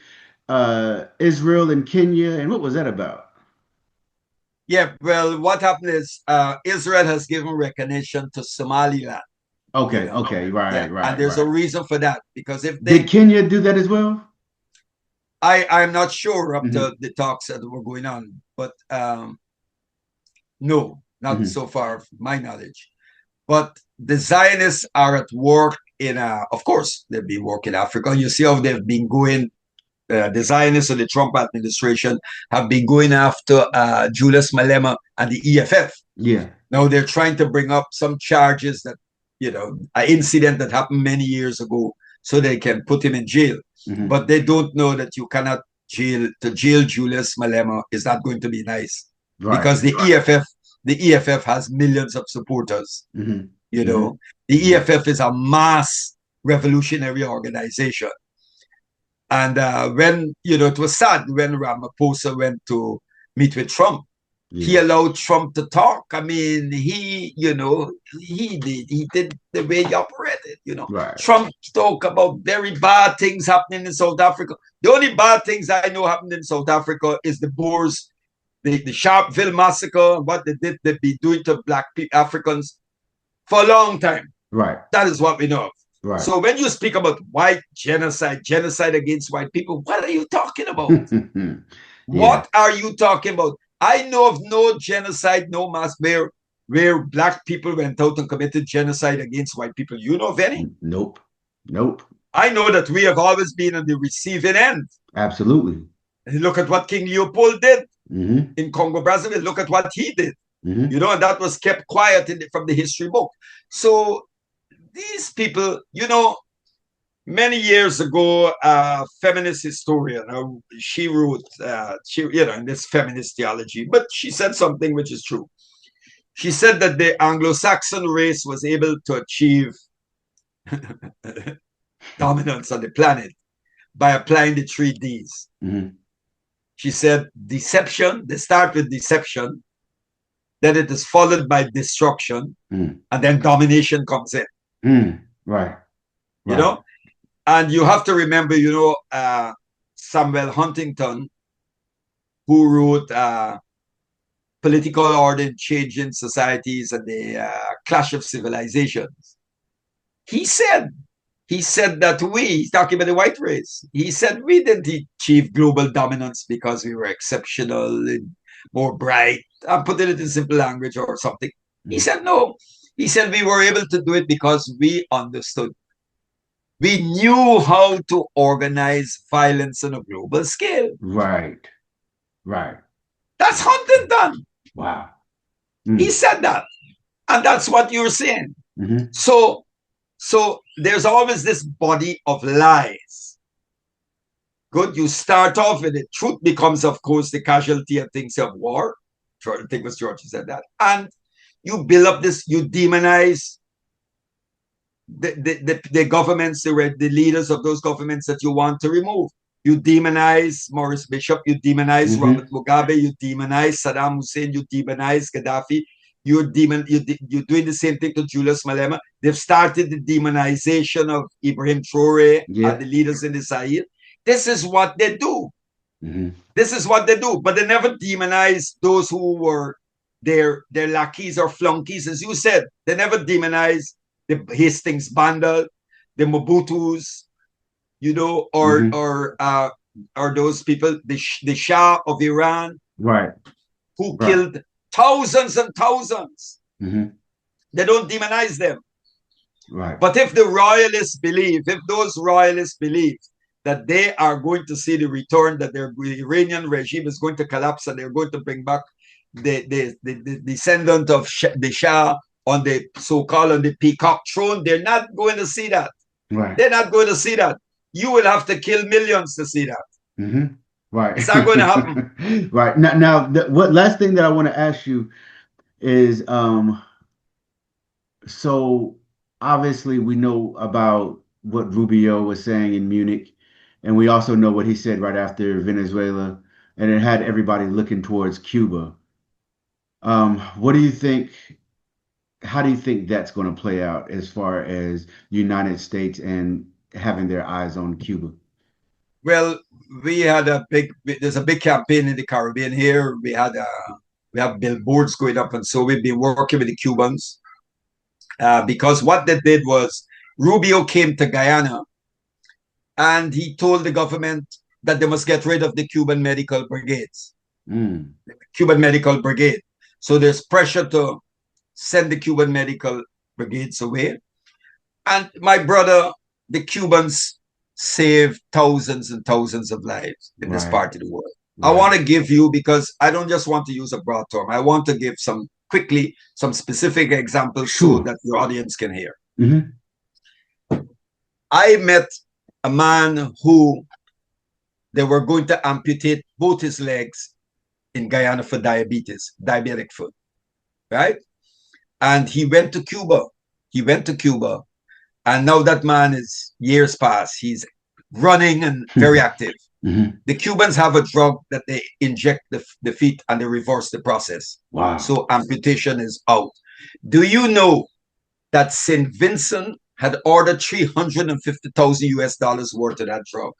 Israel and Kenya, and what was that about? Yeah, well, what happened is Israel has given recognition to Somaliland. Okay, right. And there's a reason for that, because if did Kenya do that as well? I'm not sure up to the talks that were going on, but no, not so far, my knowledge. But the Zionists are at work in, of course, they've been working in Africa. You see how they've been going, the Zionists of the Trump administration have been going after Julius Malema and the EFF. Yeah. Now they're trying to bring up some charges that, an incident that happened many years ago so they can put him in jail. Mm-hmm. But they don't know that you cannot jail Julius Malema is not going to be nice. Right. Because the EFF has millions of supporters. Mm-hmm. The EFF is a mass revolutionary organization. And when, it was sad when Ramaphosa went to meet with Trump, he allowed Trump to talk. I mean, he did the way he operated, Right. Trump talked about very bad things happening in South Africa. The only bad things I know happened in South Africa is the Boers, the Sharpeville massacre, what they've been doing to black Africans for a long time. Right. That is what we know of. Right. So when you speak about white genocide against white people, what are you talking about? What are you talking about? I know of no genocide, no mass where black people went out and committed genocide against white people. You know of any? Nope. I know that we have always been on the receiving end. Absolutely. And look at what King Leopold did in Congo, Brazzaville. Look at what he did. Mm-hmm. And that was kept quiet from the history book. So these people, many years ago, a feminist historian, she wrote, in this feminist theology, but she said something which is true. She said that the Anglo-Saxon race was able to achieve dominance on the planet by applying the 3 Ds. Mm-hmm. She said deception, they start with deception, then it is followed by destruction, and then domination comes in. Right. And you have to remember, Samuel Huntington, who wrote Political Order and Change in Societies and the Clash of Civilizations. He said that he's talking about the white race. He said we didn't achieve global dominance because we were exceptional and more bright. I'm putting it in simple language or something. He said no. He said we were able to do it because we understood. We knew how to organize violence on a global scale. Right. That's Huntington. Wow. He said that. And that's what you're saying. Mm-hmm. So there's always this body of lies. Good, you start off with it. Truth becomes, of course, the casualty of things of war. I think it was George who said that. And you build up this, you demonize the governments, the leaders of those governments that you want to remove. You demonize Maurice Bishop, you demonize Robert Mugabe, you demonize Saddam Hussein, you demonize Gaddafi. You're doing the same thing to Julius Malema. They've started the demonization of Ibrahim Traore and the leaders in the Sahel. This is what they do. This is what they do. But they never demonize those who were their lackeys or flunkies, as you said. They never demonize the Hastings Banda, the Mobutus, or those people, the Shah of Iran, who killed thousands and thousands. They don't demonize them. But if those royalists believe that they are going to see the return, that their Iranian regime is going to collapse and they're going to bring back the descendant of the Shah on the so-called on the peacock throne, they're not going to see that. They're not going to see that. You will have to kill millions to see that. Right. It's not going to happen. Right. Now, what last thing that I want to ask you is, so obviously we know about what Rubio was saying in Munich, and we also know what he said right after Venezuela, and it had everybody looking towards Cuba. What do you think? How do you think that's going to play out as far as the United States and having their eyes on Cuba? Well, there's a big campaign in the Caribbean here. We have billboards going up, and so we've been working with the Cubans because what they did was Rubio came to Guyana and he told the government that they must get rid of the Cuban medical brigades. The Cuban medical brigade. So there's pressure to send the Cuban medical brigades away. And my brother, the Cubans saved thousands and thousands of lives in this part of the world. I want to give you, because I don't just want to use a broad term, I want to give some specific examples so that your audience can hear. I met a man who they were going to amputate both his legs in Guyana for diabetic foot, right? And he went to Cuba. And now that man is years past. He's running and very active. The Cubans have a drug that they inject the feet and they reverse the process. Wow. So amputation is out. Do you know that St. Vincent had ordered $350,000 worth of that drug?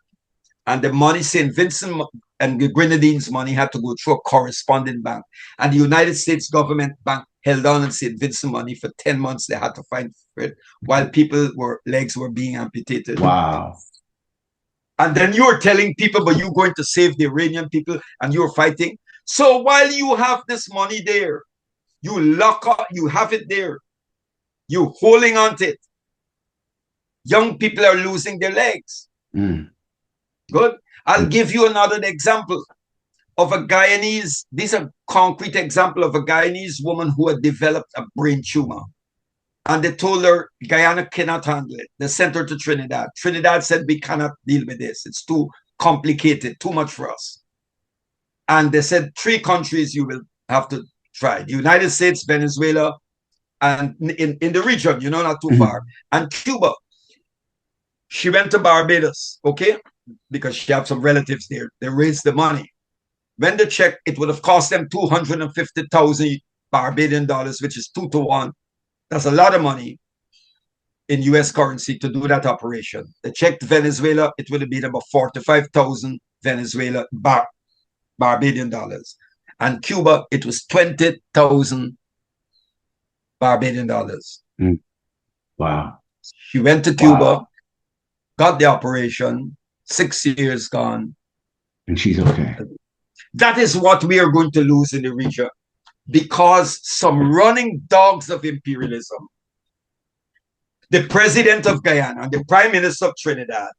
And the money, St. Vincent and the Grenadines' money had to go through a corresponding bank. And the United States government bank held on to St. Vincent money for 10 months. They had to find it while legs were being amputated. Wow. And then you're telling people, but you're going to save the Iranian people and you're fighting. So while you have this money there, you lock up, you have it there, you're holding on to it. Young people are losing their legs. Good. I'll give you another example of a Guyanese. These are concrete example of a Guyanese woman who had developed a brain tumor. And they told her, Guyana cannot handle it. They sent her to Trinidad. Trinidad said, we cannot deal with this. It's too complicated, too much for us. And they said, 3 countries you will have to try. The United States, Venezuela, and in the region, not too far. And Cuba. She went to Barbados, okay? Because she had some relatives there. They raised the money. When they checked, it would have cost them 250,000 Barbadian dollars, which is 2 to 1. That's a lot of money in US currency to do that operation. They checked Venezuela, it would have been about 45,000 Barbadian dollars. And Cuba, it was 20,000 Barbadian dollars. Wow. She went to Cuba, got the operation, 6 years gone. And she's okay. That is what we are going to lose in the region. Because some running dogs of imperialism, the president of Guyana and the prime minister of Trinidad,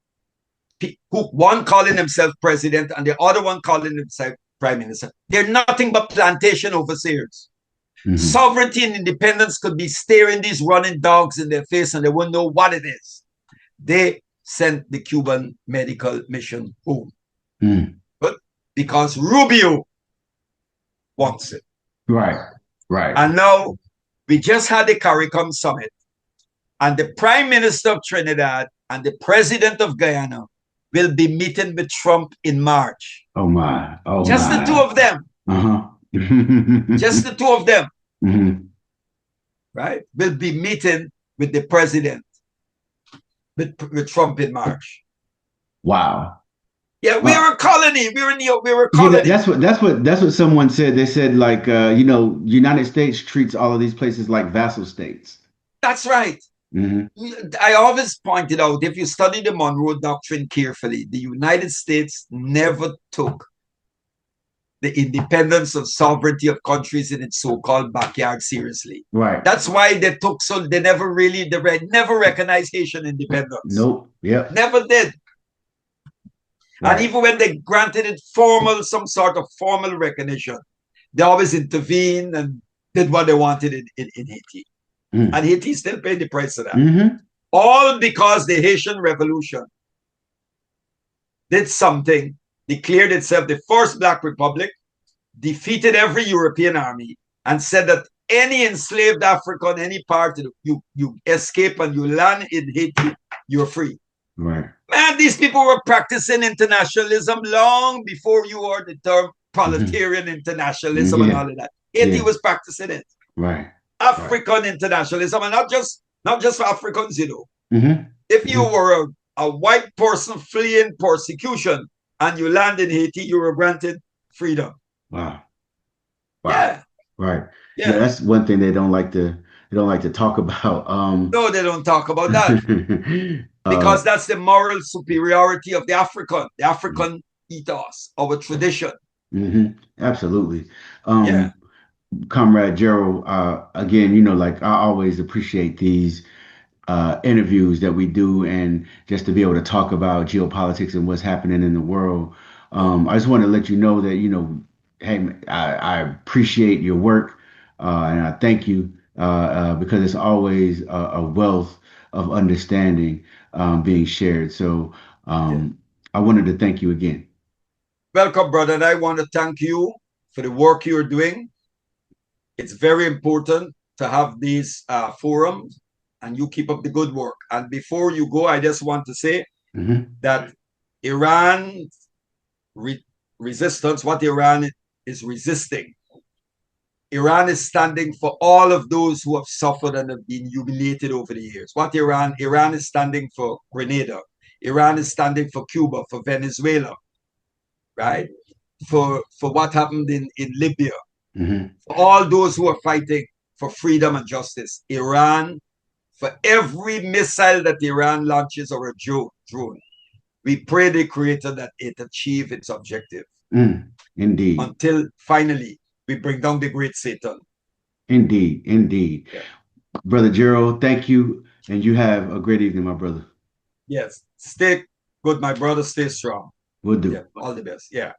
who one calling himself president and the other one calling himself prime minister, they're nothing but plantation overseers. Sovereignty and independence could be staring these running dogs in their face and they wouldn't know what it is. They sent the Cuban medical mission home. But because Rubio wants it. Right. And now we just had the CARICOM summit, and the Prime Minister of Trinidad and the President of Guyana will be meeting with Trump in March. Oh my! Just the 2 of them. Just the 2 of them. Right? Will be meeting with the president with Trump in March. Wow. Yeah, we're a colony. We're a colony. Yeah, that's what someone said. They said United States treats all of these places like vassal states. That's right. I always pointed out, if you study the Monroe Doctrine carefully, the United States never took the independence of sovereignty of countries in its so-called backyard seriously. Right. That's why they never recognized Haitian independence. Nope. Yeah. Never did. Right. And even when they granted it some sort of formal recognition, they always intervened and did what they wanted in Haiti. And Haiti still paid the price of that. All because the Haitian Revolution did something, declared itself the first Black Republic, defeated every European army, and said that any enslaved African, any part, you escape and you land in Haiti, you're free. Right. Man, these people were practicing internationalism long before you heard the term proletarian internationalism and all of that. Haiti was practicing it. Right. African internationalism, and not just for Africans, If you were a white person fleeing persecution and you land in Haiti, you were granted freedom. Wow. Yeah. Right. Yeah, that's one thing they don't like to talk about. No, they don't talk about that. Because that's the moral superiority of the African ethos, our tradition. Absolutely. Comrade Gerald, again, like I always appreciate these interviews that we do, and just to be able to talk about geopolitics and what's happening in the world. I just want to let you know that, hey, I appreciate your work, and I thank you, because it's always a wealth of understanding being shared. So I wanted to thank you again. Welcome, brother. And I want to thank you for the work you're doing. It's very important to have these forums, and you keep up the good work. And before you go, I just want to say that Iran's resistance, what Iran is resisting, Iran is standing for all of those who have suffered and have been humiliated over the years. What Iran is standing for Grenada. Iran is standing for Cuba, for Venezuela, right? For what happened in Libya. For all those who are fighting for freedom and justice. Iran, for every missile that Iran launches or a drone, we pray the Creator that it achieve its objective. Indeed. Until finally we bring down the great Satan. Indeed. Yeah. Brother Gerald, thank you. And you have a great evening, my brother. Yes. Stay good, my brother. Stay strong. Will do. Yeah, all the best. Yeah.